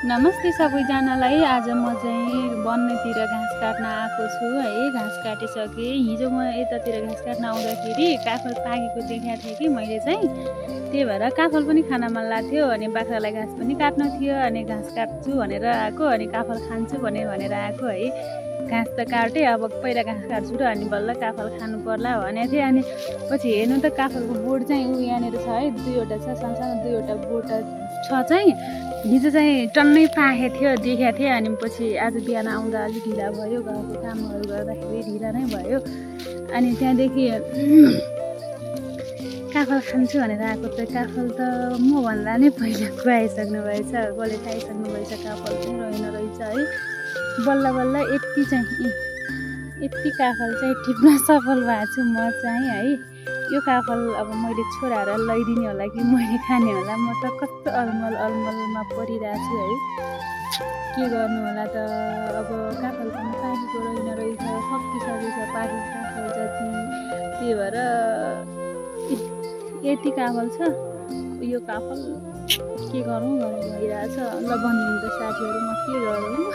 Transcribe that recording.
नमस्ते सबैजनालाई। आज म चाहिँ वनतिर घाँस काट्न आएको छु है। घाँस काटिसकेँ। हिजो म यतातिर घाँस काट्न आउँदाखेरि काफल पाकेको देखाएको थिएँ कि मैले चाहिँ, त्यही भएर काफल पनि खान मन लाग्थ्यो अनि बाख्रालाई घाँस पनि काट्नु थियो अनि घाँस काट्छु भनेर आएको अनि काफल खान्छु भनेर आएको है। घाँस त काटेँ, अब पहिला घाँस काट्छु र अनि बल्ल काफल खानु पर्ला भनेको थिएँ। अनि पछि हेर्नु त काफलको बोट चाहिँ यहाँनिर छ है, दुईवटा छ, सानो दुईवटा बोट छ चाहिँ। हिजो चाहिँ टन्नै पाकेको थियो देखाएको थिएँ। अनि पछि आज बिहान आउँदा अलिक ढिला भयो, घरको कामहरू गर्दाखेरि ढिला नै भयो। अनि त्यहाँदेखि काफल खान्छु भनेर आएको त काफल त मभन्दा नै पहिला खुवाइसक्नु भएछ। कसले खाइसक्नु भएछ, काफल चाहिँ रहेन रहेछ है। बल्ल बल्ल यति काफल चाहिँ टिप्न सफल भएको छु म चाहिँ है। यो काफल अब मैले छोराहरूलाई लैदिने होला कि मैले खाने होला, म त कस्तो अलमलमा परिरहेको छु है। के गर्नु होला त। अब काफल पनि पाकेको रहेन रहेछ, सकिसकेछ पाकेको काफल जति। त्यही भएर यति काफल छ। यो काफल के गरौँ भइरहेछ। ल भनिदिनु त साथीहरू, म के गरौँ।